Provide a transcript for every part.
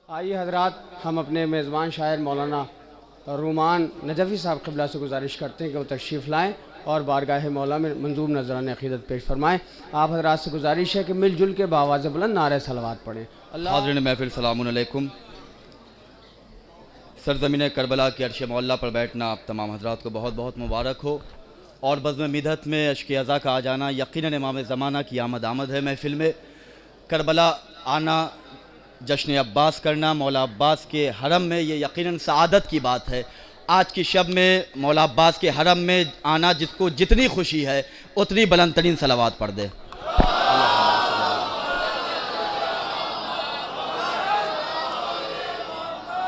आइए हजरात, हम अपने मेज़बान शायर मौलाना रुमान नजफ़ी साहब क़िबला से गुजारिश करते हैं कि वो तशरीफ़ लाएँ और बारगाह मौला में मंजूम नजरान अक़ीदत पेश फरमाएँ। आप हजरात से गुजारिश है कि मिलजुल के बावाज़ बुलंद नारे सलवात पढ़ें। हाज़िरीन महफ़िल सलामुन अलैकुम। सरज़मीन करबला के अर्श मौला पर बैठना आप तमाम हजरात को बहुत बहुत मुबारक हो और बज़्म मिदहत में अश्क अज़ा का आ जाना यकीनन इमाम ज़माना की आमद है। महफ़िल में करबला आना, जश्न अब्बास करना, मौला अब्बास के हरम में, ये यकीनन सआदत की बात है। आज की शब में मौला अब्बास के हरम में आना, जिसको जितनी खुशी है उतनी बुलंद तरीन सलावात पढ़ दे।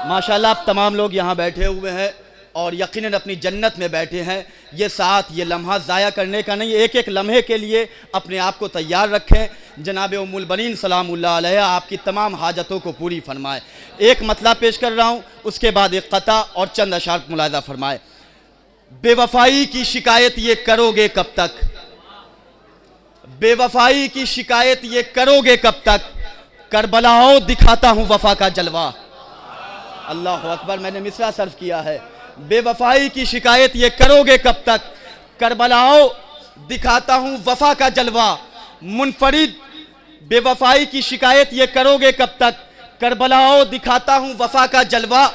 माशाल्लाह आप तमाम लोग यहाँ बैठे हुए हैं और यकीनन अपनी जन्नत में बैठे हैं। ये साथ ये लम्हा ज़ाया करने का नहीं, एक एक लम्हे के लिए अपने आप को तैयार रखें। जनाब उम्मुल बनीन सलामुल्लाह अलैहा आपकी तमाम हाजतों को पूरी फरमाए। एक मतला पेश कर रहा हूँ, उसके बाद एक क़ता और चंद अशार मुलाहिज़ा फरमाए। बेवफ़ाई की शिकायत ये करोगे कब तक, बेवफ़ाई की शिकायत ये करोगे कब तक, करबलाओ दिखाता हूँ वफ़ा का जलवा। अल्लाह अकबर, मैंने मिसरा सर्फ किया है। बेवफ़ाई की शिकायत ये करोगे कब तक, करबलाओ दिखाता हूँ वफ़ा का जलवा। मुनफरिद बेवफ़ाई की शिकायत ये करोगे कब तक, करबलाओ दिखाता हूँ वफ़ा का जलवा।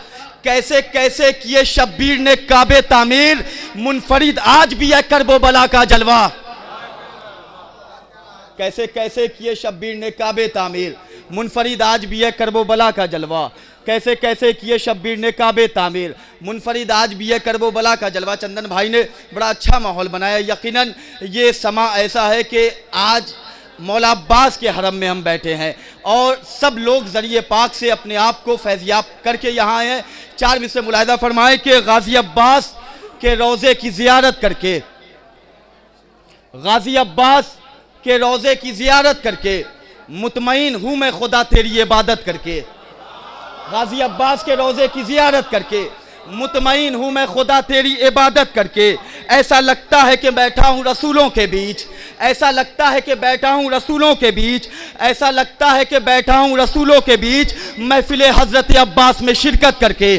कैसे कैसे किए शब्बीर ने काबे तामीर, मुनफरिद आज भी है करबो बला का जलवा। कैसे कैसे किए शब्बीर ने काबे तामीर, मुनफरिद आज भी है करबो बला का जलवा। कैसे कैसे किए शब्बीर ने काबे तामीर, मुनफरिद आज भी है करबो बला का जलवा। चंदन भाई ने बड़ा अच्छा माहौल बनाया। यकीनन ये समा ऐसा है कि आज मौला अब्बास के हरम में हम बैठे हैं और सब लोग ज़रिए पाक से अपने आप को फैज़याब करके यहाँ आए हैं। 4 मिसरे मुलाहिज़ा फरमाएं कि गाज़ी अब्बास के रोज़े की ज़ियारत करके, गाज़ी अब्बास के रोज़े की ज़ियारत करके मुतमईन हूँ मैं खुदा तेरी इबादत करके। गाज़ी अब्बास के रोज़े की ज़ियारत करके मुतमईन हूँ मैं खुदा तेरी इबादत करके। ऐसा लगता है कि बैठा हूँ रसूलों के बीच, ऐसा लगता है कि बैठा हूँ रसूलों के बीच, ऐसा लगता है कि बैठा हूँ रसूलों के बीच, महफ़िल हज़रत अब्बास में शिरकत करके।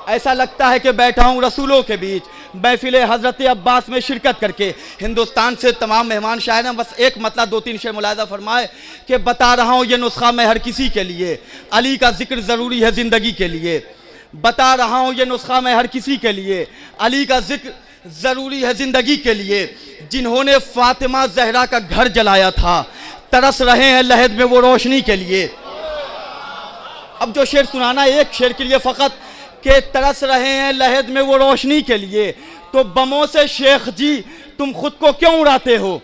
ऐसा लगता है कि बैठा हूँ रसूलों के बीच, महफ़िल हज़रत अब्बास में शिरकत करके। हिंदुस्तान से तमाम मेहमान शायर हैं, बस एक मतलब 2-3 शेर मुलाहिज़ा फरमाए कि बता रहा हूँ ये नुस्खा मैं हर किसी के लिए, अली का जिक्र ज़रूरी है ज़िंदगी के लिए। बता रहा हूँ ये नुस्खा मैं हर किसी के लिए, अली का जिक्र ज़रूरी है ज़िंदगी के लिए। जिन्होंने फ़ातिमा ज़हरा का घर जलाया था, तरस रहे हैं लहद में वो रोशनी के लिए। अब जो शेर सुनाना है एक शेर के लिए फ़कत, के तरस रहे हैं लहद में वो रोशनी के लिए। तो बमों से शेख जी तुम खुद को क्यों उड़ाते हो,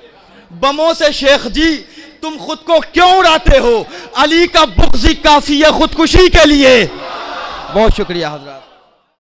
बमों से शेख जी तुम खुद को क्यों उड़ाते हो, अली का बुग़्ज़ काफ़ी है खुदकुशी के लिए। बहुत शुक्रिया हज़रात।